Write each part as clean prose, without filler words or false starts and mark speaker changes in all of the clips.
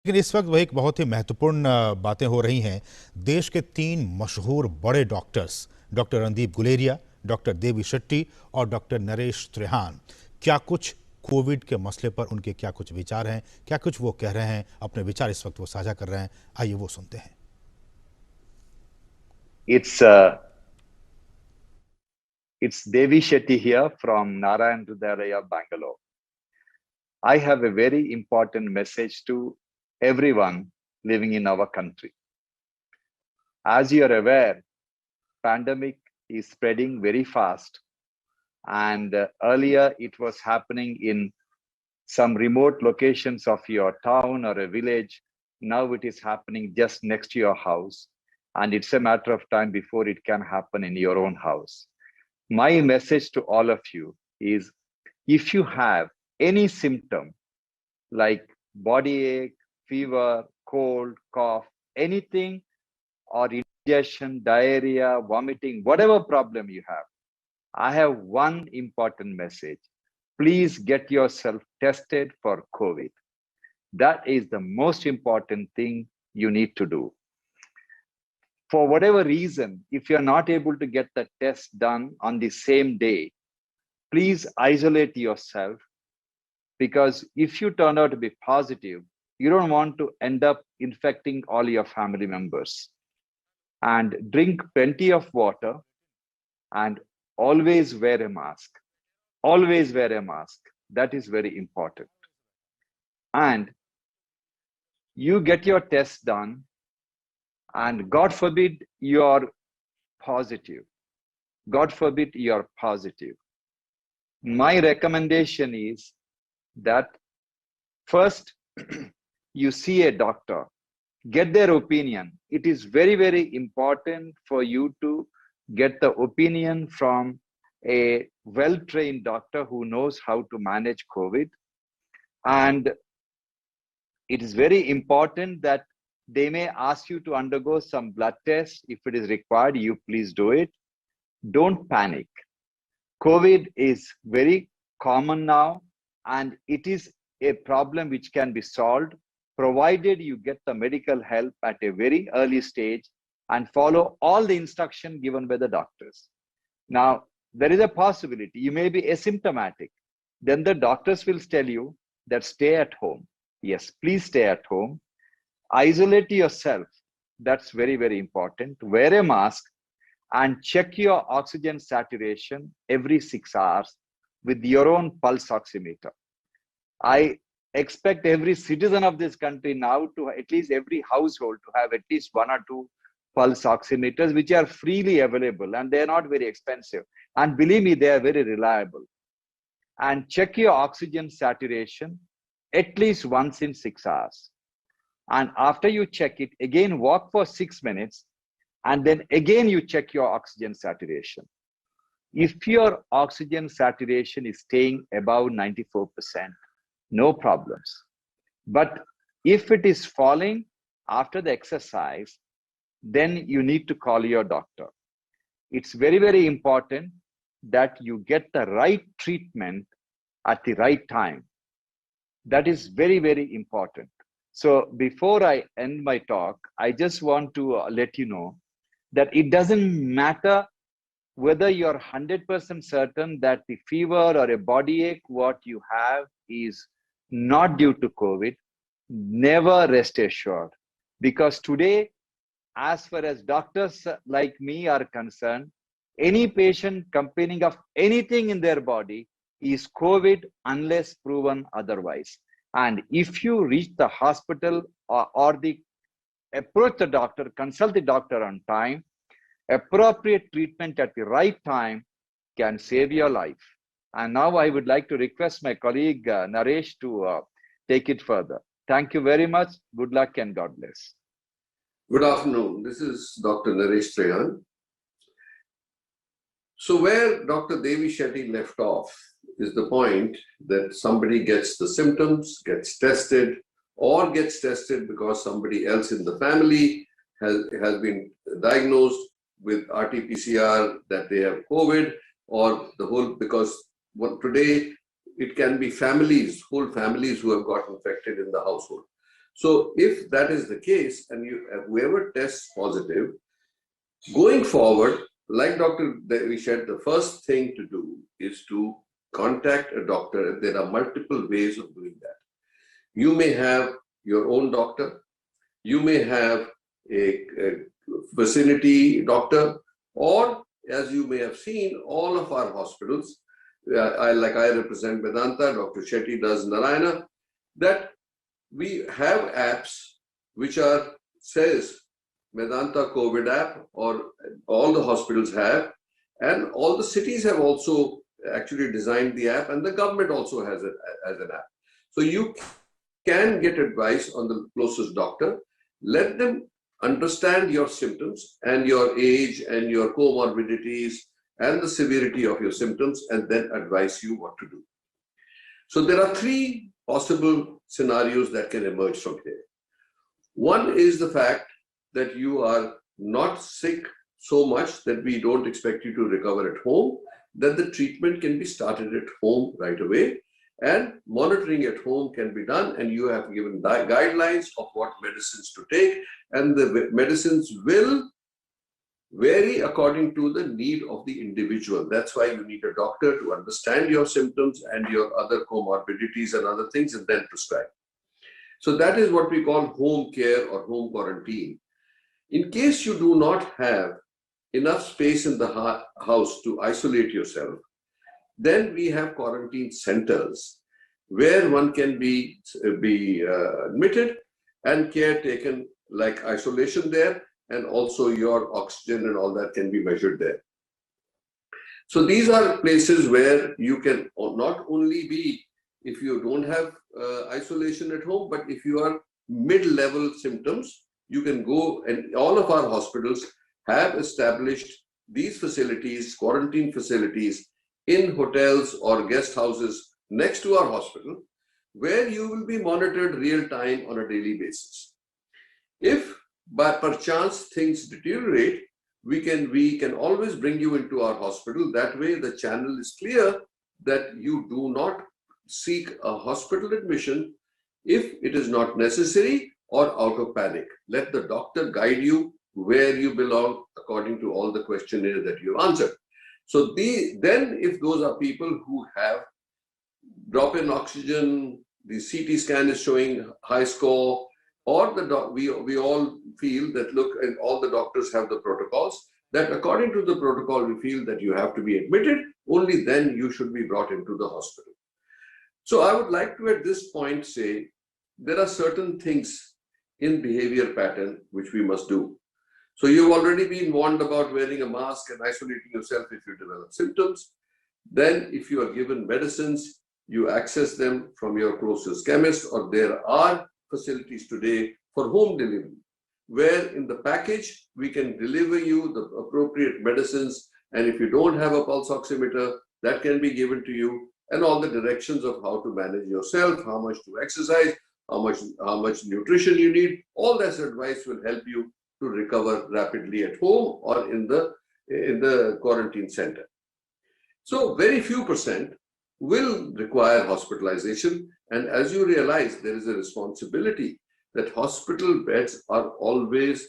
Speaker 1: लेकिन इस वक्त वह एक बहुत ही महत्वपूर्ण बातें हो रही हैं। देश के 3 मशहूर बड़े doctors, doctor Randeep Guleria, doctor Devi Shetty और डॉक्टर नरेश त्रेहान, क्या कुछ कोविड के मसले पर उनके क्या कुछ विचार हैं, क्या कुछ वो कह रहे हैं, अपने विचार इस वक्त वो साझा कर रहे हैं। आइए वो सुनते हैं।
Speaker 2: It's Devi Shetty here from Narayan Hridayalaya, Bangalore. I have a very important message to everyone living in our country. As you are aware, pandemic is spreading very fast, and earlier it was happening in some remote locations of your town or a village. Now it is happening just next to your house, and it's a matter of time before it can happen in your own house. My message to all of you is, if you have any symptom like body ache, fever, cold, cough, anything, or indigestion, diarrhea, vomiting, whatever problem you have, I have one important message. Please get yourself tested for COVID. That is the most important thing you need to do. For whatever reason, if you're not able to get the test done on the same day, please isolate yourself, because if you turn out to be positive, you don't want to end up infecting all your family members. And drink plenty of water and always wear a mask. Always wear a mask. That is very important. And you get your test done, and God forbid you're positive. God forbid you're positive. My recommendation is that first you see a doctor, get their opinion. It is very, very important for you to get the opinion from a well-trained doctor who knows how to manage COVID. And it is very important that they may ask you to undergo some blood tests. If it is required, you please do it. Don't panic. COVID is very common now, and it is a problem which can be solved provided you get the medical help at a very early stage and follow all the instruction given by the doctors. Now, there is a possibility you may be asymptomatic. Then the doctors will tell you that stay at home. Yes, please stay at home. Isolate yourself. That's very, very important. Wear a mask and check your oxygen saturation every 6 hours with your own pulse oximeter. I expect every citizen of this country now to, at least every household, to have at least 1 or 2 pulse oximeters, which are freely available, and they're not very expensive. And believe me, they are very reliable. And check your oxygen saturation at least once in 6 hours. And after you check it, again walk for 6 minutes, and then again you check your oxygen saturation. If your oxygen saturation is staying above 94%, no problems. But if it is falling after the exercise, then you need to call your doctor. It's very, very important that you get the right treatment at the right time. That is very, very important. So before I end my talk, I just want to let you know that it doesn't matter whether you're 100% certain that the fever or a body ache, what you have is not due to COVID. Never rest assured. Because today, as far as doctors like me are concerned, any patient complaining of anything in their body is COVID unless proven otherwise. And if you reach the hospital or approach the doctor, consult the doctor on time, appropriate treatment at the right time can save your life. And now I would like to request my colleague Naresh to take it further. Thank you very much. Good luck and God bless.
Speaker 3: Good afternoon. This is Dr. Naresh Trehan. So where Dr. Devi Shetty left off is the point that somebody gets the symptoms, gets tested, or gets tested because somebody else in the family has been diagnosed with RT-PCR that they have COVID, or the whole, because today it can be families, whole families who have got infected in the household. So if that is the case, and whoever tests positive, going forward, like Dr. Devi said, the first thing to do is to contact a doctor. There are multiple ways of doing that. You may have your own doctor, you may have a vicinity doctor, or as you may have seen, all of our hospitals, I represent Vedanta, Dr. Shetty does Narayana, that we have apps which are, says Vedanta COVID app, or all the hospitals have, and all the cities have also actually designed the app, and the government also has it as an app. So you can get advice on the closest doctor, let them understand your symptoms and your age and your comorbidities and the severity of your symptoms, and then advise you what to do. So there are three possible scenarios that can emerge from here. One is the fact that you are not sick so much that we don't expect you to recover at home, that the treatment can be started at home right away, and monitoring at home can be done, and you have given guidelines of what medicines to take, and the medicines will vary according to the need of the individual. That's why you need a doctor to understand your symptoms and your other comorbidities and other things, and then prescribe. So that is what we call home care or home quarantine. In case you do not have enough space in the house to isolate yourself, then we have quarantine centers where one can be admitted and care taken, like isolation there, and also your oxygen and all that can be measured there. So these are places where you can not only be, if you don't have isolation at home, but if you are mid-level symptoms, you can go, and all of our hospitals have established these facilities, quarantine facilities, in hotels or guest houses next to our hospital, where you will be monitored real time on a daily basis. If by perchance things deteriorate, we can always bring you into our hospital. That way the channel is clear that you do not seek a hospital admission if it is not necessary or out of panic. Let the doctor guide you where you belong according to all the questionnaire that you answered. So then if those are people who have drop in oxygen, the CT scan is showing high score, or we all feel that, look, and all the doctors have the protocols, that according to the protocol we feel that you have to be admitted, only then you should be brought into the hospital. So I would like to at this point say there are certain things in behavior pattern which we must do. So you've already been warned about wearing a mask and isolating yourself if you develop symptoms. Then if you are given medicines, you access them from your closest chemist, or there are facilities today for home delivery, where in the package we can deliver you the appropriate medicines, and if you don't have a pulse oximeter, that can be given to you, and all the directions of how to manage yourself, how much to exercise, how much nutrition you need. All that advice will help you to recover rapidly at home or in the quarantine center. So very few % will require hospitalization, and as you realize, there is a responsibility that hospital beds are always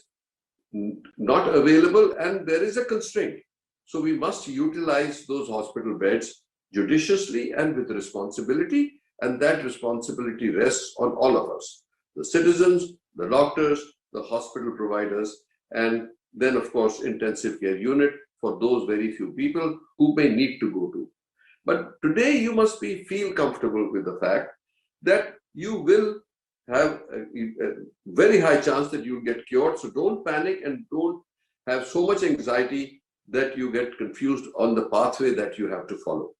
Speaker 3: not available, and there is a constraint. So we must utilize those hospital beds judiciously and with responsibility, and that responsibility rests on all of us, the citizens, the doctors, the hospital providers, and then of course intensive care unit for those very few people who may need to go to. But today you must feel comfortable with the fact that you will have a very high chance that you get cured. So don't panic and don't have so much anxiety that you get confused on the pathway that you have to follow.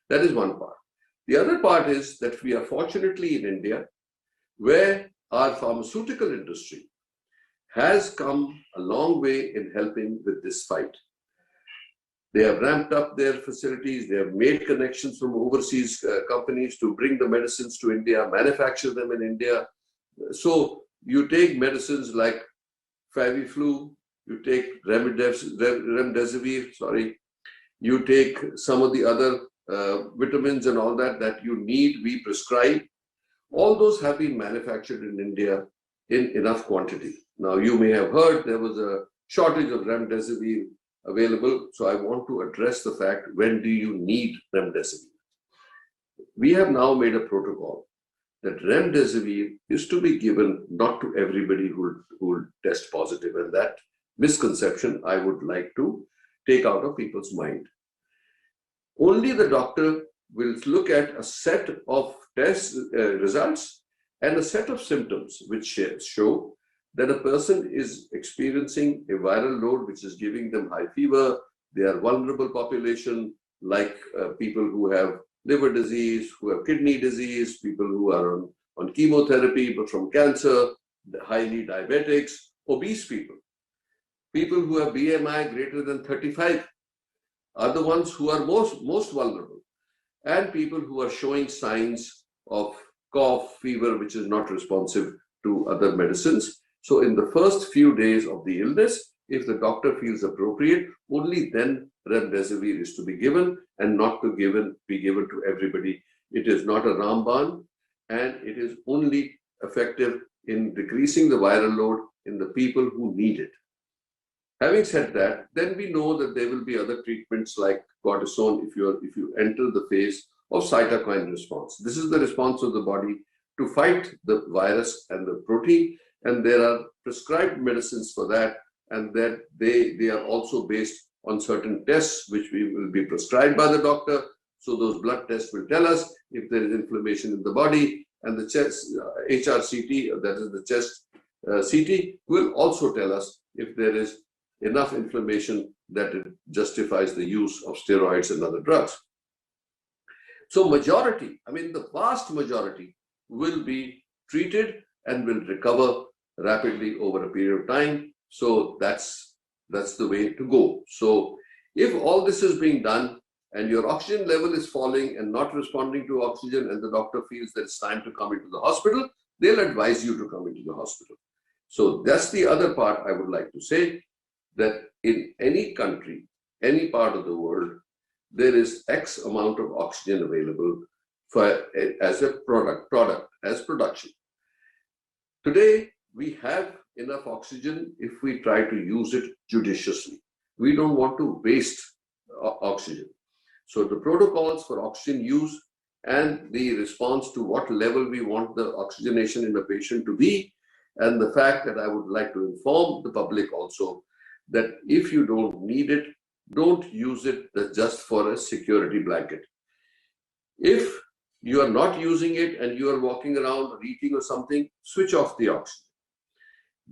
Speaker 3: That is one part. The other part is that we are fortunately in India, where our pharmaceutical industry has come a long way in helping with this fight. They have ramped up their facilities, they have made connections from overseas companies to bring the medicines to India, manufacture them in India. So you take medicines like Faviflu, you take remdesivir, you take some of the other vitamins and all that you need, we prescribe. All those have been manufactured in India in enough quantity. Now, you may have heard there was a shortage of remdesivir available. So I want to address the fact, when do you need remdesivir? We have now made a protocol that remdesivir is to be given not to everybody who will test positive. And that misconception I would like to take out of people's mind. Only the doctor will look at a set of test results and a set of symptoms which show that a person is experiencing a viral load which is giving them high fever. They are vulnerable population, like people who have liver disease, who have kidney disease, people who are on chemotherapy but from cancer, highly diabetics, obese people. People who have BMI greater than 35 are the ones who are most vulnerable. And people who are showing signs of cough, fever, which is not responsive to other medicines. So in the first few days of the illness, if the doctor feels appropriate, only then remdesivir is to be given, and not to be given to everybody. It is not a Ramban, and it is only effective in decreasing the viral load in the people who need it. Having said that, then we know that there will be other treatments like cortisone if you enter the phase of cytokine response. This is the response of the body to fight the virus and the protein, and there are prescribed medicines for that, and that they are also based on certain tests which will be prescribed by the doctor. So those blood tests will tell us if there is inflammation in the body, and the chest HRCT, that is the chest CT, will also tell us if there is enough inflammation that it justifies the use of steroids and other drugs. So majority, I mean the vast majority, will be treated and will recover rapidly over a period of time. So that's the way to go. So if all this is being done and your oxygen level is falling and not responding to oxygen, and the doctor feels that it's time to come into the hospital, they'll advise you to come into the hospital. So that's the other part I would like to say, that in any country, any part of the world, there is X amount of oxygen available as a product, as production. Today, we have enough oxygen if we try to use it judiciously. We don't want to waste oxygen. So the protocols for oxygen use and the response to what level we want the oxygenation in a patient to be, and the fact that I would like to inform the public also that if you don't need it, don't use it just for a security blanket. If you are not using it and you are walking around or eating or something, switch off the oxygen.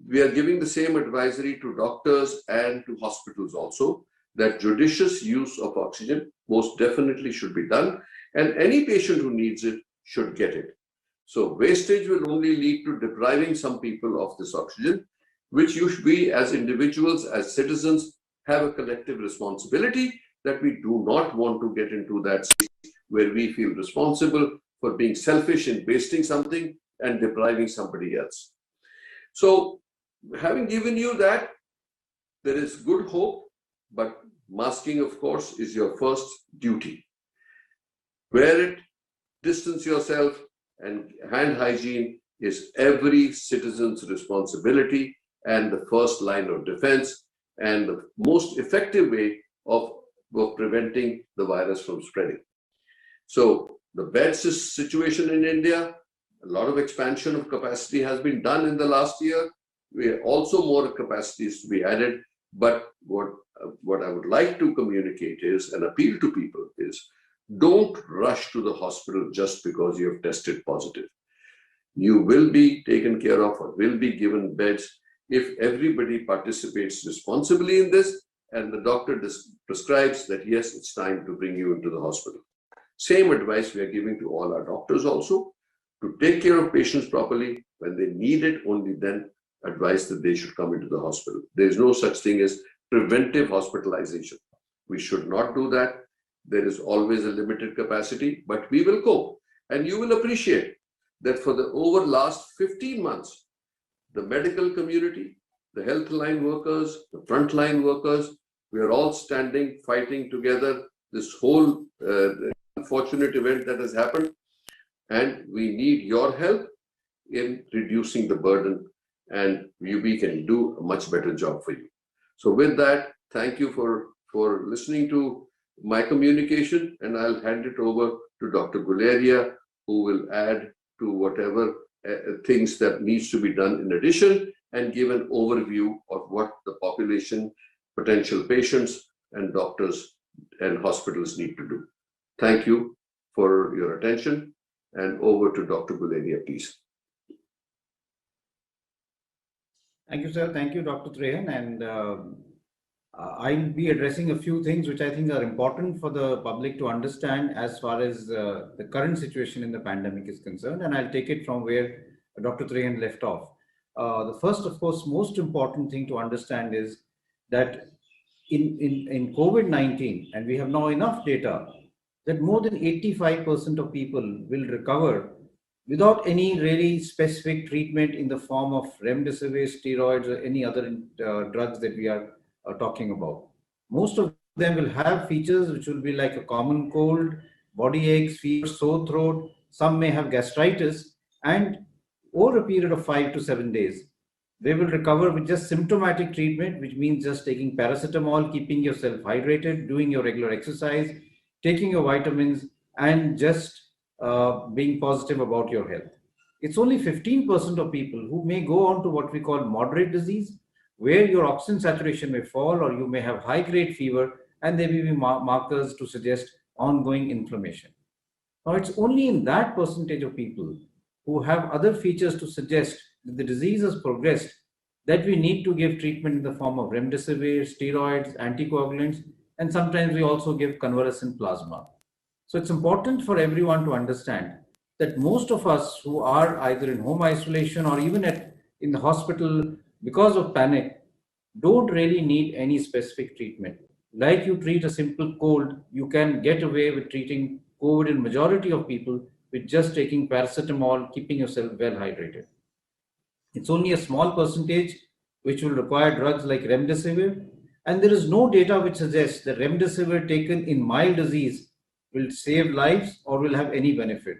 Speaker 3: We are giving the same advisory to doctors and to hospitals also, that judicious use of oxygen most definitely should be done, and any patient who needs it should get it. So wastage will only lead to depriving some people of this oxygen, which you should be, as individuals, as citizens, have a collective responsibility, that we do not want to get into that state where we feel responsible for being selfish in wasting something and depriving somebody else. So having given you that, there is good hope, but masking, of course, is your first duty. Wear it, distance yourself, and hand hygiene is every citizen's responsibility and the first line of defense and the most effective way of preventing the virus from spreading. So the beds situation in India, a lot of expansion of capacity has been done in the last year. We are also more capacities to be added. But what I would like to communicate is, and appeal to people is, don't rush to the hospital just because you have tested positive. You will be taken care of or will be given beds if everybody participates responsibly in this, and the doctor prescribes that, yes, it's time to bring you into the hospital. Same advice we are giving to all our doctors also, to take care of patients properly. When they need it, only then advise that they should come into the hospital. There is no such thing as preventive hospitalization. We should not do that. There is always a limited capacity, but we will cope. And you will appreciate that for the over last 15 months, the medical community, the health line workers, the frontline workers, we are all standing, fighting together this whole unfortunate event that has happened. and we need your help in reducing the burden, and we can do a much better job for you. So with that, thank you for listening to my communication, and I'll hand it over to Dr. Guleria, who will add to whatever things that needs to be done in addition, and give an overview of what the population, potential patients, and doctors and hospitals need to do. Thank you for your attention, and over to Dr. Guleria, please.
Speaker 4: Thank you, sir. Thank you, Dr. Trehan. And I'll be addressing a few things which I think are important for the public to understand as far as the current situation in the pandemic is concerned. And I'll take it from where Dr. Trehan left off. The first, of course, most important thing to understand is that in COVID-19, and we have now enough data that more than 85% of people will recover without any really specific treatment in the form of remdesivir, steroids, or any other drugs that we are talking about. Most of them will have features which will be like a common cold, body aches, fever, sore throat. Some may have gastritis, and over a period of 5 to 7 days, they will recover with just symptomatic treatment, which means just taking paracetamol, keeping yourself hydrated, doing your regular exercise, taking your vitamins, and just being positive about your health. It's only 15% of people who may go on to what we call moderate disease, where your oxygen saturation may fall, or you may have high-grade fever, and there may be markers to suggest ongoing inflammation. Now, it's only in that percentage of people who have other features to suggest that the disease has progressed that we need to give treatment in the form of remdesivir, steroids, anticoagulants, and sometimes we also give convalescent plasma. So it's important for everyone to understand that most of us who are either in home isolation or even in the hospital because of panic don't really need any specific treatment. Like you treat a simple cold, you can get away with treating COVID in majority of people with just taking paracetamol, keeping yourself well hydrated. It's only a small percentage which will require drugs like remdesivir, and there is no data which suggests that remdesivir taken in mild disease will save lives or will have any benefit.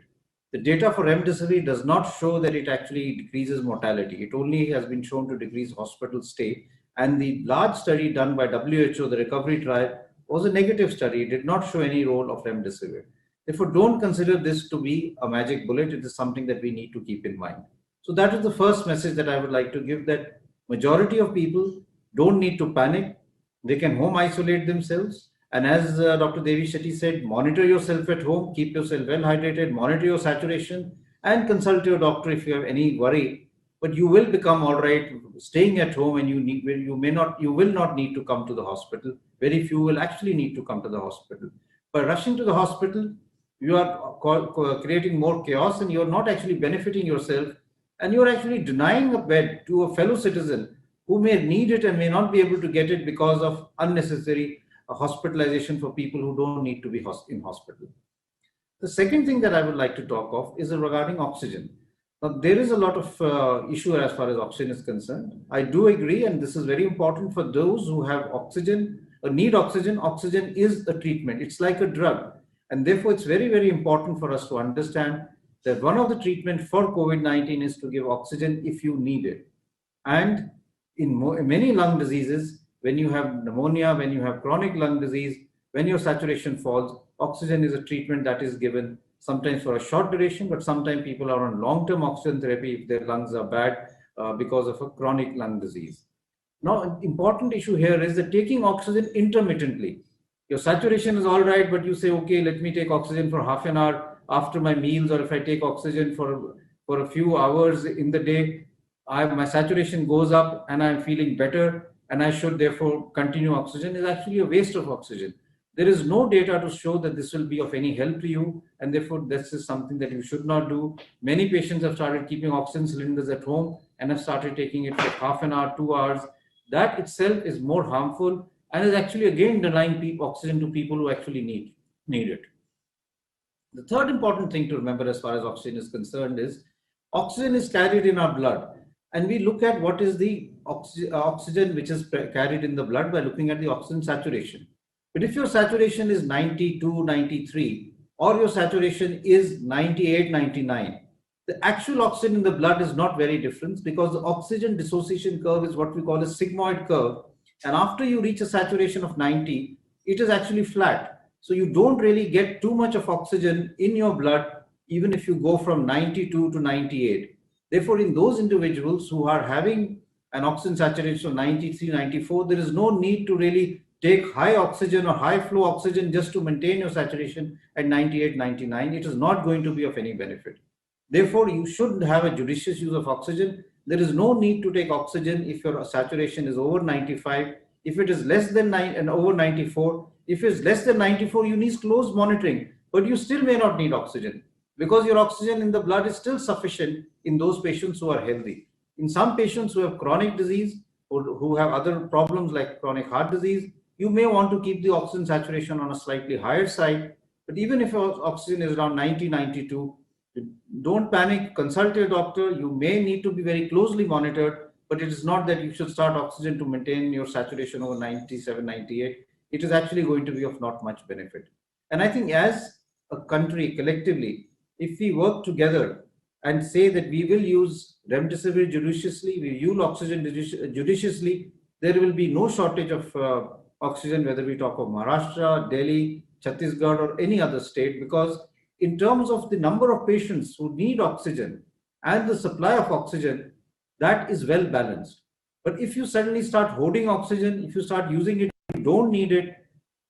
Speaker 4: The data for remdesivir does not show that it actually decreases mortality. It only has been shown to decrease hospital stay. And the large study done by WHO, the recovery trial, was a negative study. It did not show any role of remdesivir. Therefore, don't consider this to be a magic bullet. It is something that we need to keep in mind. So that is the first message that I would like to give, that majority of people don't need to panic. They can home isolate themselves. And as Dr. Devi Shetty said, monitor yourself at home, keep yourself well hydrated, monitor your saturation, and consult your doctor if you have any worry. But you will become all right staying at home, and you will not need to come to the hospital. Very few will actually need to come to the hospital. By rushing to the hospital, you are creating more chaos, and you're not actually benefiting yourself, and you're actually denying a bed to a fellow citizen who may need it and may not be able to get it because of unnecessary hospitalization for people who don't need to be in hospital. The second thing that I would like to talk of is regarding oxygen. Now, there is a lot of issue as far as oxygen is concerned. I do agree, and this is very important for those who have oxygen or need oxygen. Oxygen is a treatment. It's like a drug. And therefore, it's very, very important for us to understand that one of the treatment for COVID-19 is to give oxygen if you need it. And in many lung diseases, when you have pneumonia, when you have chronic lung disease, when your saturation falls, oxygen is a treatment that is given sometimes for a short duration, but sometimes people are on long-term oxygen therapy if their lungs are bad because of a chronic lung disease. Now, an important issue here is that taking oxygen intermittently. Your saturation is all right, but you say, okay, let me take oxygen for half an hour after my meals, or if I take oxygen for a few hours in the day, my saturation goes up and I'm feeling better, and I should therefore continue oxygen, is actually a waste of oxygen. There is no data to show that this will be of any help to you, and therefore this is something that you should not do. Many patients have started keeping oxygen cylinders at home and have started taking it for half an hour, 2 hours. That itself is more harmful and is actually again denying oxygen to people who actually need it. The third important thing to remember as far as oxygen is concerned is oxygen is carried in our blood. And we look at what is the oxygen which is carried in the blood by looking at the oxygen saturation. But if your saturation is 92, 93, or your saturation is 98, 99, the actual oxygen in the blood is not very different, because the oxygen dissociation curve is what we call a sigmoid curve. And after you reach a saturation of 90, it is actually flat. So you don't really get too much of oxygen in your blood, even if you go from 92 to 98. Therefore, in those individuals who are having an oxygen saturation of 93, 94, there is no need to really take high oxygen or high flow oxygen just to maintain your saturation at 98, 99. It is not going to be of any benefit. Therefore, you should have a judicious use of oxygen. There is no need to take oxygen if your saturation is over 95. If it is less than 9 and over 94, if it's less than 94, you need close monitoring, but you still may not need oxygen, because your oxygen in the blood is still sufficient in those patients who are healthy. In some patients who have chronic disease or who have other problems like chronic heart disease, you may want to keep the oxygen saturation on a slightly higher side. But even if your oxygen is around 90, 92, don't panic, consult your doctor. You may need to be very closely monitored, but it is not that you should start oxygen to maintain your saturation over 97, 98. It is actually going to be of not much benefit. And I think as a country collectively, if we work together and say that we will use remdesivir judiciously, we use oxygen judiciously, there will be no shortage of oxygen, whether we talk of Maharashtra, Delhi, Chhattisgarh, or any other state, because in terms of the number of patients who need oxygen and the supply of oxygen, that is well balanced. But if you suddenly start hoarding oxygen, if you start using it, you don't need it,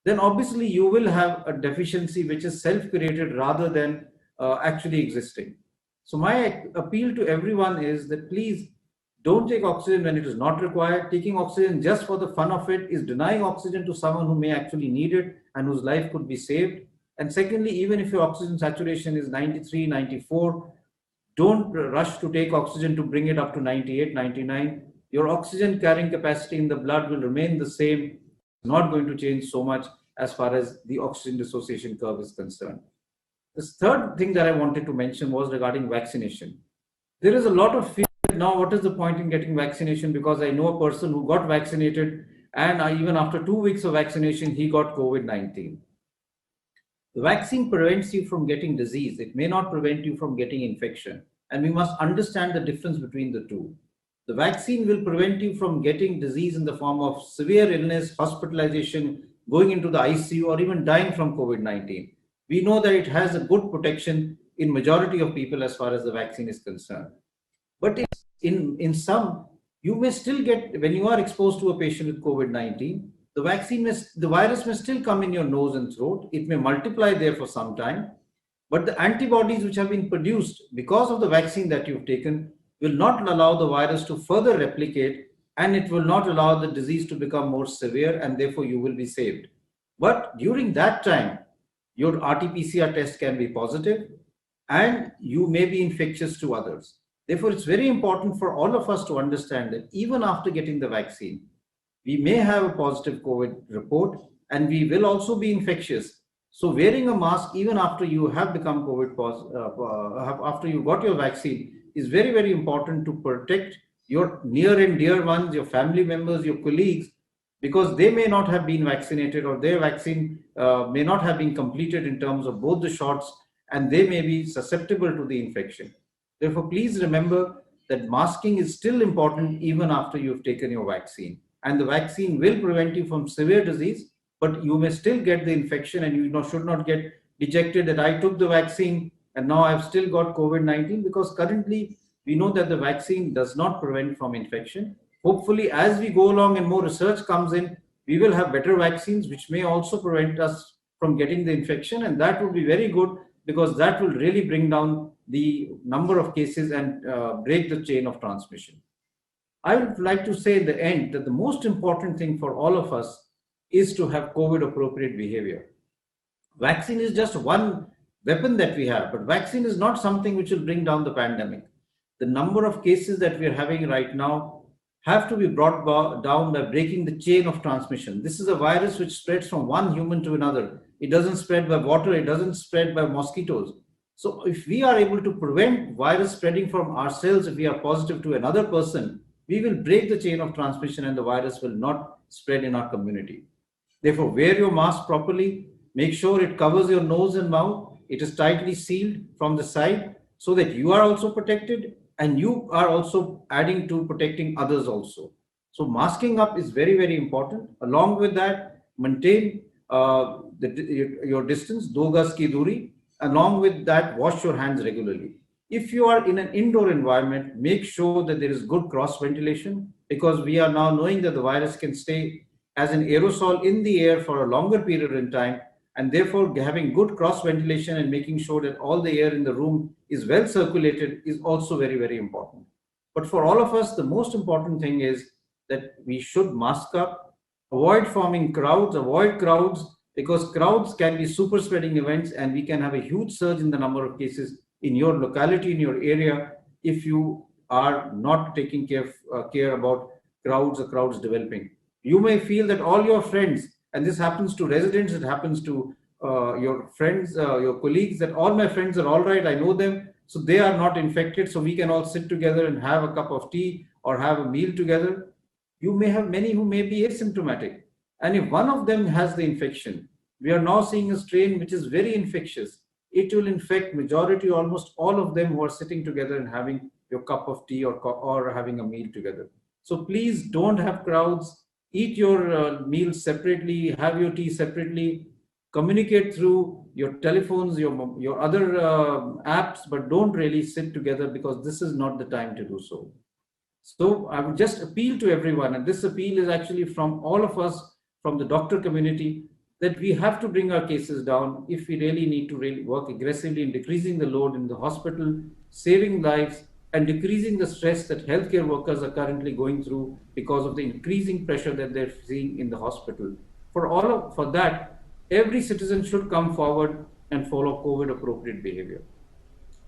Speaker 4: then obviously you will have a deficiency which is self-created rather than actually existing. So my appeal to everyone is that please don't take oxygen when it is not required. Taking oxygen just for the fun of it is denying oxygen to someone who may actually need it and whose life could be saved. And secondly, even if your oxygen saturation is 93, 94, don't rush to take oxygen to bring it up to 98, 99. Your oxygen carrying capacity in the blood will remain the same, not going to change so much as far as the oxygen dissociation curve is concerned. The third thing that I wanted to mention was regarding vaccination. There is a lot of fear now. What is the point in getting vaccination? Because I know a person who got vaccinated, and even after 2 weeks of vaccination, he got COVID-19. The vaccine prevents you from getting disease. It may not prevent you from getting infection. And we must understand the difference between the two. The vaccine will prevent you from getting disease in the form of severe illness, hospitalization, going into the ICU, or even dying from COVID-19. We know that it has a good protection in majority of people as far as the vaccine is concerned. But in some, you may still get, when you are exposed to a patient with COVID-19, the virus may still come in your nose and throat. It may multiply there for some time, but the antibodies which have been produced because of the vaccine that you've taken will not allow the virus to further replicate, and it will not allow the disease to become more severe, and therefore you will be saved. But during that time, your RT-PCR test can be positive and you may be infectious to others. Therefore, it's very important for all of us to understand that even after getting the vaccine, we may have a positive COVID report and we will also be infectious. So wearing a mask even after you have become COVID positive, after you got your vaccine, is very, very important to protect your near and dear ones, your family members, your colleagues, because they may not have been vaccinated, or their vaccine may not have been completed in terms of both the shots, and they may be susceptible to the infection. Therefore, please remember that masking is still important even after you've taken your vaccine. And the vaccine will prevent you from severe disease, but you may still get the infection, and you should not get dejected that I took the vaccine and now I've still got COVID-19, because currently we know that the vaccine does not prevent from infection. Hopefully, as we go along and more research comes in, we will have better vaccines which may also prevent us from getting the infection, and that would be very good, because that will really bring down the number of cases and break the chain of transmission. I would like to say at the end that the most important thing for all of us is to have COVID appropriate behavior. Vaccine is just one weapon that we have, but vaccine is not something which will bring down the pandemic. The number of cases that we are having right now have to be brought down by breaking the chain of transmission. This is a virus which spreads from one human to another. It doesn't spread by water, it doesn't spread by mosquitoes. So if we are able to prevent virus spreading from ourselves, if we are positive to another person, we will break the chain of transmission and the virus will not spread in our community. Therefore, wear your mask properly, make sure it covers your nose and mouth, It is tightly sealed from the side so that you are also protected and you are also adding to protecting others also. So masking up is very, very important. Along with that, maintain your distance, 2 gaz ki duri. Along with that, wash your hands regularly. If you are in an indoor environment, make sure that there is good cross ventilation, because we are now knowing that the virus can stay as an aerosol in the air for a longer period in time, and therefore having good cross ventilation and making sure that all the air in the room is well circulated is also very, very important. But for all of us, the most important thing is that we should mask up, avoid forming crowds, avoid crowds, because crowds can be super spreading events and we can have a huge surge in the number of cases in your locality, in your area, if you are not taking care about crowds or crowds developing. You may feel that all your friends, and this happens to residents, it happens to your friends, your colleagues, that all my friends are all right, I know them, so they are not infected, so we can all sit together and have a cup of tea or have a meal together. You may have many who may be asymptomatic. And if one of them has the infection, we are now seeing a strain which is very infectious. It will infect majority, almost all of them who are sitting together and having your cup of tea or having a meal together. So please don't have crowds. Eat your meals separately, have your tea separately, communicate through your telephones, your other apps, but don't really sit together, because this is not the time to do so. So I would just appeal to everyone, and this appeal is actually from all of us, from the doctor community, that we have to bring our cases down if we really need to really work aggressively in decreasing the load in the hospital, saving lives, and decreasing the stress that healthcare workers are currently going through because of the increasing pressure that they're seeing in the hospital. For that, every citizen should come forward and follow COVID appropriate behavior.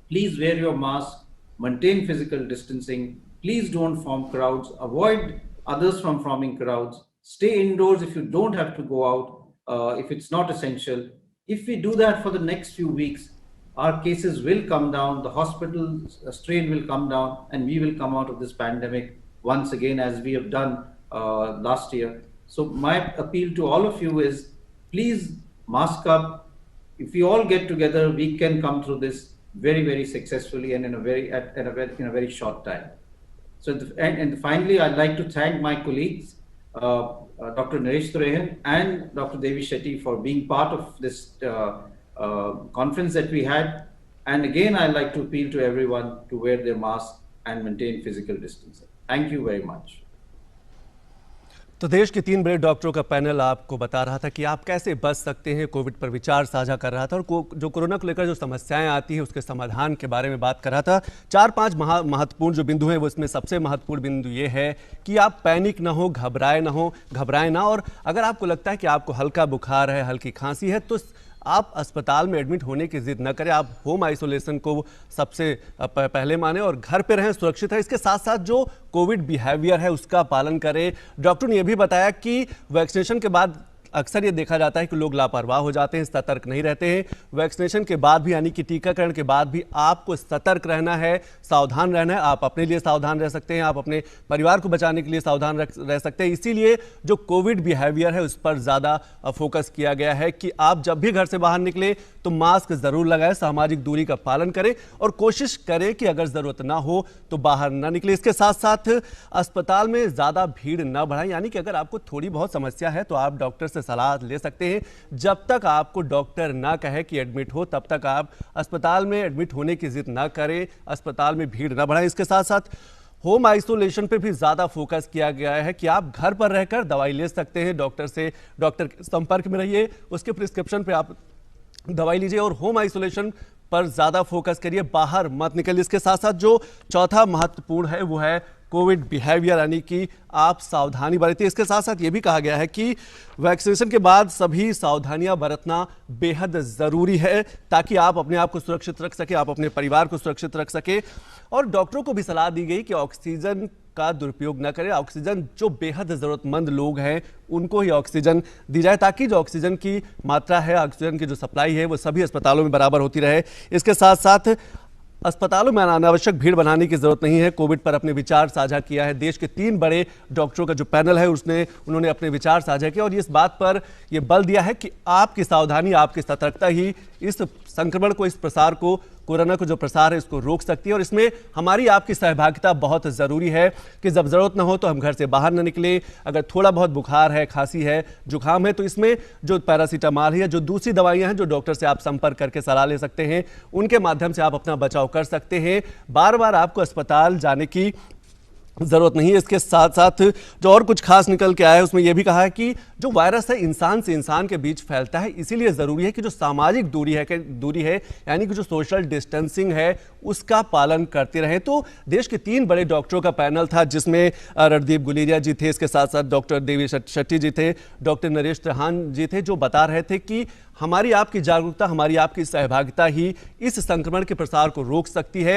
Speaker 4: Please wear your mask, maintain physical distancing. Please don't form crowds. Avoid others from forming crowds. Stay indoors if you don't have to go out, if it's not essential. If we do that for the next few weeks, our cases will come down, the hospital strain will come down, and we will come out of this pandemic once again as we have done last year. So my appeal to all of you is, please mask up. If we all get together, we can come through this very, very successfully and in a very short time. So, and finally, I'd like to thank my colleagues, Dr. Naresh Trehan and Dr. Devi Shetty, for being part of this conference that we had. And again, I'd like to appeal to everyone to wear their mask and maintain physical distancing. Thank you very much.
Speaker 5: तो देश के 3 बड़े डॉक्टरों का panel आपको बता रहा था कि आप कैसे बच सकते हैं, कोविड पर विचार साझा कर रहा था, और जो कोरोना को लेकर जो समस्याएं आती हैं उसके समाधान के बारे में बात कर रहा था। 4-5 महत्वपूर्ण जो बिंदु हैं, वो इसमें सबसे महत्वपूर्ण बिंदु ये है कि आप पैनिक ना हो, घबराएं ना, और अगर आपको लगता है कि आपको हल्का बुखार है, हल्की खांसी है, तो आप अस्पताल में एडमिट होने की जिद न करें। आप होम आइसोलेशन को सबसे पहले माने और घर पे रहें, सुरक्षित है। इसके साथ साथ जो कोविड बिहेवियर है उसका पालन करें। डॉक्टर ने यह भी बताया कि वैक्सीनेशन के बाद अक्सर ये देखा जाता है कि लोग लापरवाह हो जाते हैं, सतर्क नहीं रहते हैं। वैक्सीनेशन के बाद भी, यानी कि टीकाकरण के बाद भी आपको सतर्क रहना है, सावधान रहना है। आप अपने लिए सावधान रह सकते हैं, आप अपने परिवार को बचाने के लिए सावधान रह सकते हैं। इसीलिए जो कोविड बिहेवियर है उस पर ज़्यादा फोकस किया गया है कि आप जब भी घर से बाहर निकले तो मास्क ज़रूर लगाएं, सामाजिक दूरी का पालन करें और कोशिश करें कि अगर ज़रूरत ना हो तो बाहर ना निकले। इसके साथ साथ अस्पताल में ज़्यादा भीड़ ना बढ़ाएं, यानी कि अगर आपको थोड़ी बहुत समस्या है तो आप डॉक्टर से सलाह ले सकते हैं। जब तक आपको डॉक्टर ना कहे कि एडमिट हो, तब तक आप अस्पताल में एडमिट होने की जिद ना करें, अस्पताल में भीड़ ना बढ़ाएं। इसके साथ साथ होम आइसोलेशन पे भी ज़्यादा फोकस किया गया है कि आप घर पर रहकर दवाई ले सकते हैं, डॉक्टर के संपर्क में रहिए, उसके प्रिस्क्रिप्शन पे आप दवाई लीजिए और होम आइसोलेशन पर ज़्यादा फोकस करिए, बाहर मत निकलिए। इसके साथ साथ जो चौथा महत्वपूर्ण है वो है कोविड बिहेवियर, यानी कि आप सावधानी बरतिए। इसके साथ साथ ये भी कहा गया है कि वैक्सीनेशन के बाद सभी सावधानियां बरतना बेहद ज़रूरी है ताकि आप अपने आप को सुरक्षित रख सके, आप अपने परिवार को सुरक्षित रख सके। और डॉक्टरों को भी सलाह दी गई कि ऑक्सीजन का दुरुपयोग न करें। ऑक्सीजन जो बेहद ज़रूरतमंद लोग हैं उनको ही ऑक्सीजन दी जाए ताकि जो ऑक्सीजन की मात्रा है, ऑक्सीजन की जो सप्लाई है वो सभी अस्पतालों में बराबर होती रहे। इसके साथ साथ अस्पतालों में अनावश्यक भीड़ बनाने की जरूरत नहीं है। कोविड पर अपने विचार साझा किया है देश के 3 बड़े डॉक्टरों का जो पैनल है उन्होंने अपने विचार साझा किया और इस बात पर यह बल दिया है कि आपकी सावधानी, आपकी सतर्कता ही इस संक्रमण को, इस प्रसार को, कोरोना को जो प्रसार है इसको रोक सकती है। और इसमें हमारी आपकी सहभागिता बहुत ज़रूरी है कि जब ज़रूरत ना हो तो हम घर से बाहर ना निकलें। अगर थोड़ा बहुत बुखार है, खांसी है, जुकाम है, तो इसमें जो पैरासीटामॉल है या जो दूसरी दवाइयां हैं जो डॉक्टर से आप संपर्क करके सलाह ले सकते हैं, उनके माध्यम से आप अपना बचाव कर सकते हैं। बार बार आपको अस्पताल जाने की जरूरत नहीं है। इसके साथ साथ जो और कुछ खास निकल के आया है उसमें यह भी कहा है कि जो वायरस है इंसान से इंसान के बीच फैलता है, इसीलिए जरूरी है कि जो सामाजिक दूरी है यानी कि जो सोशल डिस्टेंसिंग है उसका पालन करते रहें। तो देश के 3 बड़े डॉक्टरों का पैनल था जिसमें रणदीप गुलेरिया जी थे, इसके साथ साथ डॉक्टर देवी शेट्टी जी थे, डॉक्टर नरेश त्रेहान जी थे, जो बता रहे थे कि हमारी आपकी जागरूकता, हमारी आपकी सहभागिता ही इस संक्रमण के प्रसार को रोक सकती है।